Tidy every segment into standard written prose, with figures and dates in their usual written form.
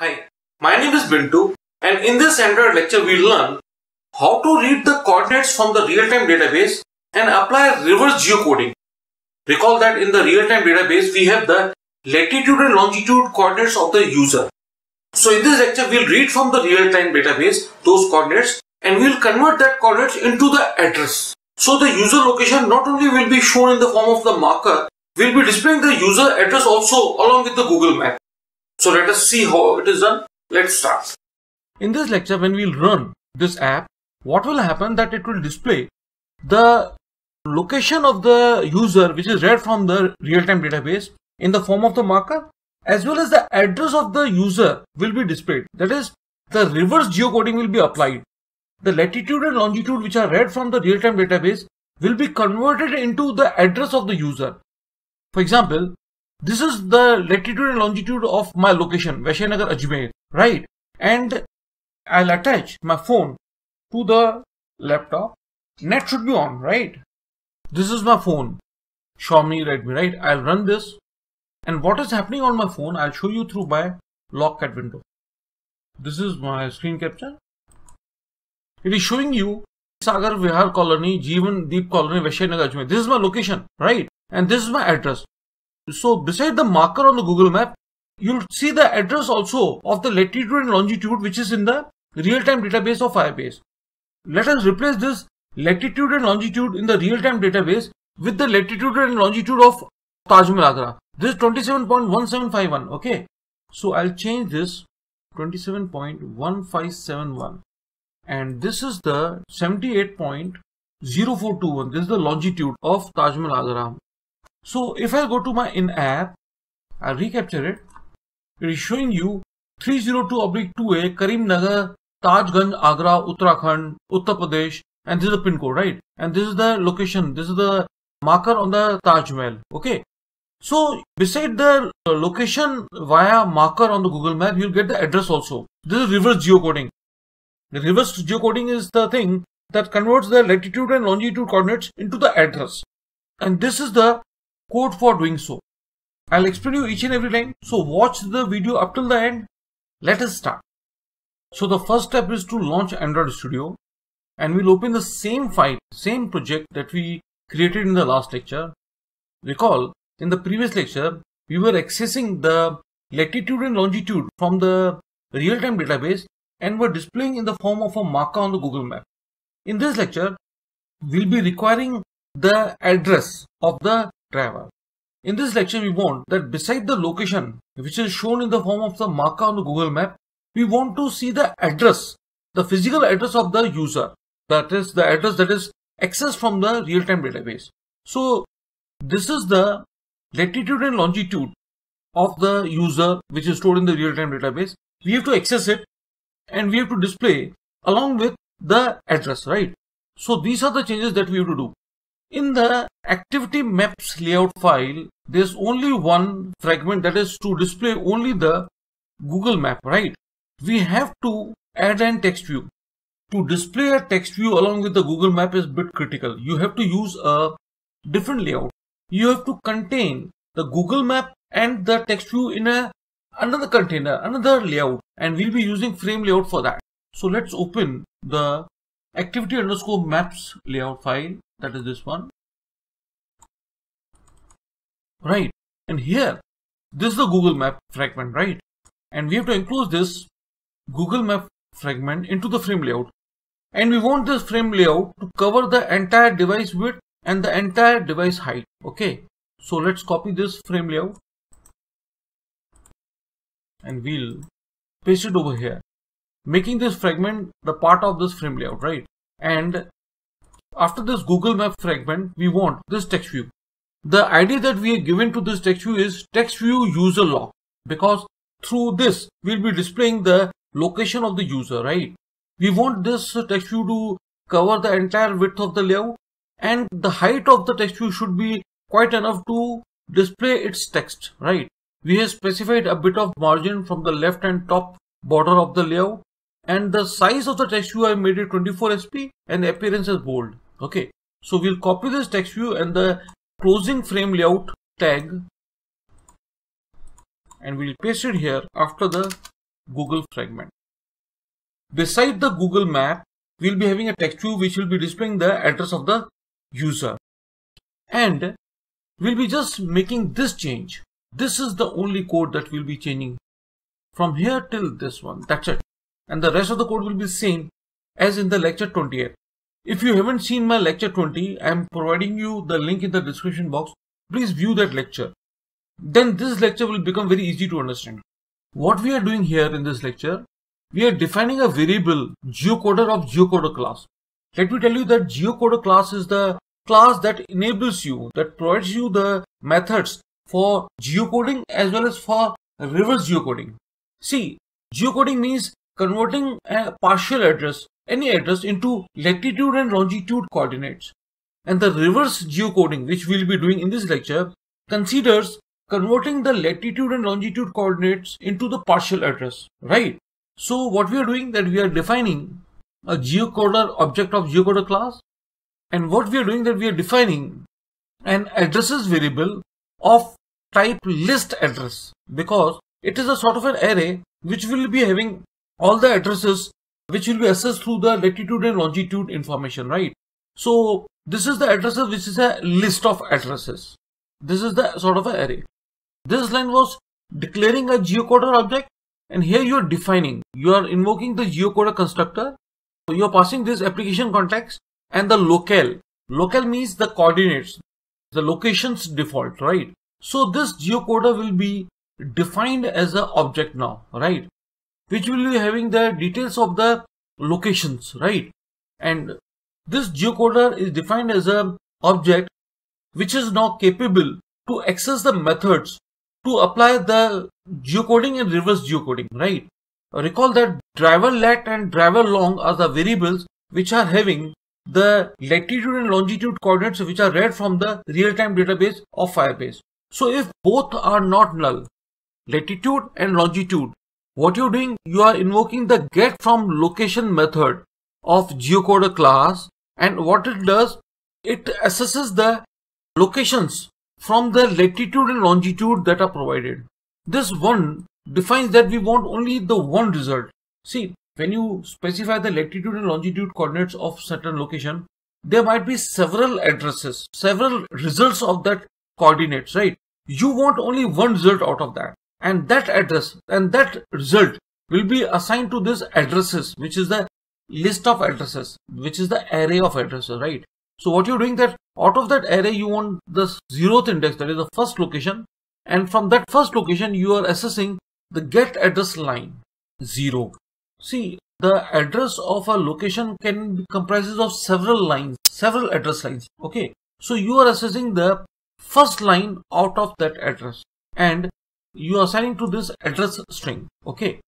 Hi, my name is Bintu, and in this Android lecture we'll learn how to read the coordinates from the real-time database and apply reverse geocoding. Recall that in the real-time database we have the latitude and longitude coordinates of the user. So in this lecture we'll read from the real-time database those coordinates and we'll convert that coordinates into the address. So the user location not only will be shown in the form of the marker, we'll be displaying the user address also along with the Google map. So let us see how it is done. Let's start. In this lecture, when we'll run this app, what will happen that it will display the location of the user which is read from the real-time database in the form of the marker, as well as the address of the user will be displayed. That is, the reverse geocoding will be applied. The latitude and longitude which are read from the real-time database will be converted into the address of the user. For example, this is the latitude and longitude of my location, Vaishnagar Ajmer, right? And I'll attach my phone to the laptop. Net should be on, right? This is my phone, Xiaomi Redmi, right? I'll run this. And what is happening on my phone, I'll show you through my Logcat window. This is my screen capture. It is showing you Sagar Vihar Colony, Jeevan Deep Colony, Vaishnagar Ajmer. This is my location, right? And this is my address. So beside the marker on the Google map, you'll see the address also of the latitude and longitude which is in the real-time database of Firebase. Let us replace this latitude and longitude in the real-time database with the latitude and longitude of Taj Mahal Agra. This is 27.1751. Okay. So I'll change this 27.1571. And this is the 78.0421. This is the longitude of Taj Mahal Agra. So if I go to my in-app, I'll recapture it. It is showing you 302/2A, Karimnagar, Tajganj, Agra, Uttarakhand, Uttar Pradesh, and this is the pin code, right? And this is the location. This is the marker on the Taj Mahal. Okay. So beside the location via marker on the Google map, you'll get the address also. This is reverse geocoding. The reverse geocoding is the thing that converts the latitude and longitude coordinates into the address. And this is the code for doing so. I'll explain you each and every line. So watch the video up till the end. Let us start. So the first step is to launch Android Studio, and we'll open the same file, same project that we created in the last lecture. Recall, in the previous lecture, we were accessing the latitude and longitude from the real-time database and were displaying in the form of a marker on the Google map. In this lecture, we'll be requiring the address of the driver. In this lecture, we want that beside the location which is shown in the form of the marker on the Google map, we want to see the address, the physical address of the user. That is the address that is accessed from the real-time database. So this is the latitude and longitude of the user which is stored in the real-time database. We have to access it and we have to display along with the address, right? So these are the changes that we have to do. In the activity maps layout file, there's only one fragment, that is to display only the Google map, right? We have to add an text view. To display a text view along with the Google map is a bit critical. You have to use a different layout. You have to contain the Google map and the text view in another container, another layout, and we'll be using frame layout for that. So let's open the activity_maps layout file. That is this one, right? And here, this is the Google map fragment, right? And we have to enclose this Google map fragment into the frame layout. And we want this frame layout to cover the entire device width and the entire device height. Okay. So let's copy this frame layout and we'll paste it over here, making this fragment the part of this frame layout, right? And after this Google map fragment, we want this text view. The ID that we are given to this text view is text view user log, because through this we'll be displaying the location of the user, right? We want this text view to cover the entire width of the layout, and the height of the text view should be quite enough to display its text, right? We have specified a bit of margin from the left and top border of the layout, and the size of the text view I made it 24 sp and appearance is bold. Okay, so we'll copy this text view and the closing frame layout tag and we'll paste it here after the Google fragment. Beside the Google map, we'll be having a text view which will be displaying the address of the user. And we'll be just making this change. This is the only code that we'll be changing from here till this one. That's it. And the rest of the code will be same as in the lecture 28. If you haven't seen my lecture 20, I am providing you the link in the description box. Please view that lecture. Then this lecture will become very easy to understand. What we are doing here in this lecture, we are defining a variable geocoder of geocoder class. Let me tell you that geocoder class is the class that enables you, that provides you the methods for geocoding as well as for reverse geocoding. See, geocoding means converting a partial address, any address, into latitude and longitude coordinates. And the reverse geocoding, which we'll be doing in this lecture, considers converting the latitude and longitude coordinates into the partial address, right? So what we are doing, that we are defining a geocoder object of geocoder class, and what we are doing, that we are defining an addresses variable of type list address, because it is a sort of an array which will be having all the addresses which will be accessed through the latitude and longitude information, right? So this is the addresses which is a list of addresses. This is the sort of an array. This line was declaring a geocoder object, and here you are defining, you are invoking the geocoder constructor. You are passing this application context and the locale. Locale means the coordinates, the locations default, right? So this geocoder will be defined as an object now, right? Which will be having the details of the locations, right? And this geocoder is defined as an object which is now capable to access the methods to apply the geocoding and reverse geocoding, right? Recall that driver lat and driver long are the variables which are having the latitude and longitude coordinates which are read from the real-time database of Firebase. So if both are not null, latitude and longitude, what you're doing, you are invoking the get from location method of geocoder class, and what it does, it assesses the locations from the latitude and longitude that are provided. This one defines that we want only the one result. See, when you specify the latitude and longitude coordinates of certain location, there might be several addresses, several results of that coordinates, right? You want only one result out of that, and that address and that result will be assigned to this addresses, which is the list of addresses, which is the array of addresses, right? So what you're doing, that out of that array you want the 0th index, that is the first location, and from that first location you are assessing the get address line 0. See, the address of a location can be comprises of several lines, several address lines, okay? So you are assessing the first line out of that address, and you are assigning to this address string, okay?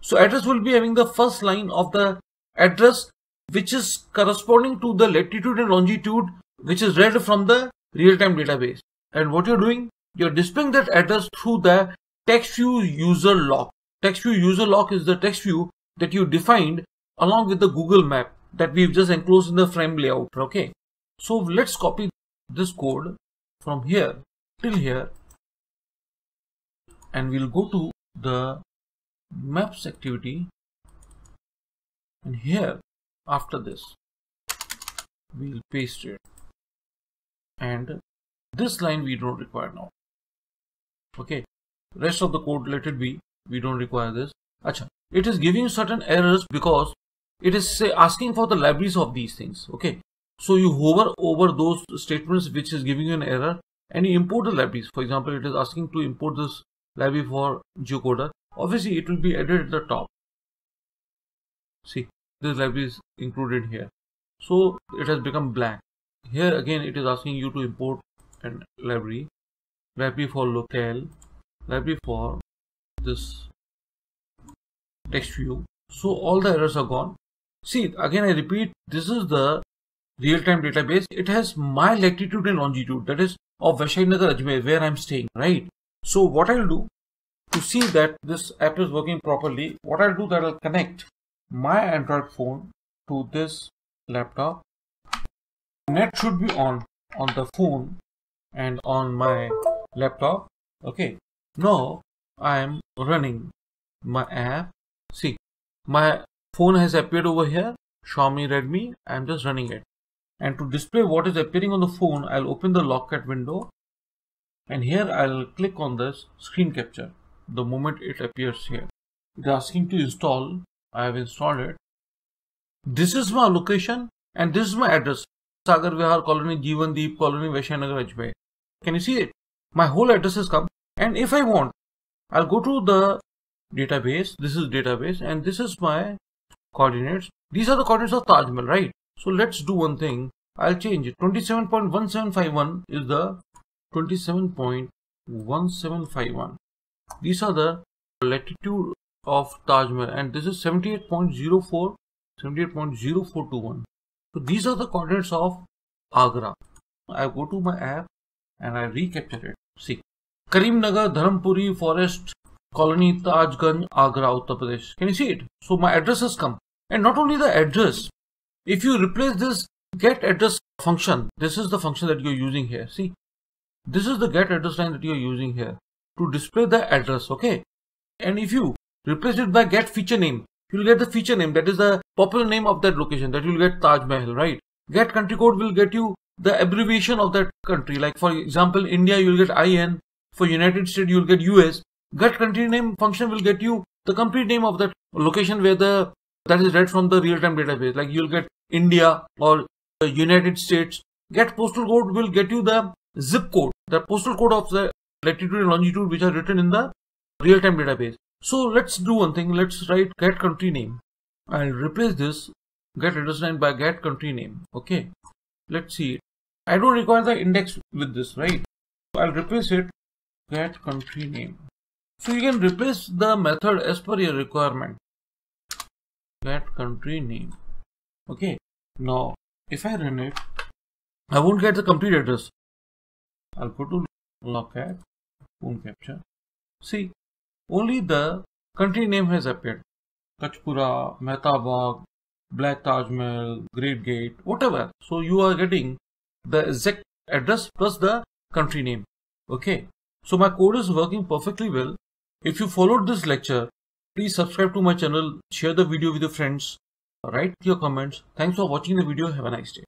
So address will be having the first line of the address which is corresponding to the latitude and longitude which is read from the real-time database. And what you're doing, you're displaying that address through the text view user lock. Text view user lock is the text view that you defined along with the Google map that we've just enclosed in the frame layout, okay? So let's copy this code from here till here, and we'll go to the maps activity, and here after this we'll paste it, and this line we don't require now, okay? Rest of the code, let it be, we don't require this. Acha, it is giving you certain errors because it is asking for the libraries of these things, okay? So you hover over those statements which is giving you an error, and you import the libraries. For example, it is asking to import this library for geocoder. Obviously it will be added at the top. See, this library is included here, so it has become blank. Here again it is asking you to import an library for locale, library for this text view. So all the errors are gone. See, again I repeat, this is the real-time database. It has my latitude and longitude, that is of Vaishnagar Ajmer, where I'm staying, right? So what I'll do to see that this app is working properly, what I'll do, that I'll connect my Android phone to this laptop. Net should be on the phone and on my laptop, okay? Now I am running my app My phone has appeared over here, Xiaomi Redmi. I am just running it. And to display what is appearing on the phone, I'll open the Lockcat window. And here I'll click on this screen capture. The moment it appears here, it's asking to install. I have installed it. This is my location and this is my address. Sagar Vihar Colony, Jeevandeep Colony, Vaishnagar Ajbay. Can you see it? My whole address has come. And if I want, I'll go to the database. This is database and this is my coordinates. These are the coordinates of Taj Mahal, right? So let's do one thing. I'll change it. 27.1751 is the 27.1751. These are the latitude of Taj Mahal and this is 78.04, 78.0421. So these are the coordinates of Agra. I go to my app and I recapture it. See, Karimnagar, Dharmpuri Forest Colony, Tajganj, Agra, Uttar Pradesh. Can you see it? So my address has come. And not only the address, if you replace this get address function, this is the function that you're using here. See, this is the get address line that you're using here to display the address, okay? And if you replace it by get feature name, you'll get the feature name, that is the popular name of that location, that you'll get Taj Mahal, right? Get country code will get you the abbreviation of that country. Like for example, India, you'll get IN. For United States, you'll get US. Get country name function will get you the complete name of that location where that is read from the real-time database. Like you'll get India or the United States. Get postal code will get you the zip code, the postal code of the latitude and longitude which are written in the real-time database. So let's do one thing. Let's write get country name. I'll replace this get address line by get country name. Okay. Let's see it. I don't require the index with this, right? So I'll replace it get country name. So you can replace the method as per your requirement. Get country name. Okay. Now, if I run it, I won't get the complete address. I'll go to Lockcat, phone capture. See, only the country name has appeared. Kachpura, Mehtabag, Black Taj Mahal, Great Gate, whatever. So you are getting the exact address plus the country name. Okay. So my code is working perfectly well. If you followed this lecture, please subscribe to my channel, share the video with your friends, write your comments. Thanks for watching the video. Have a nice day.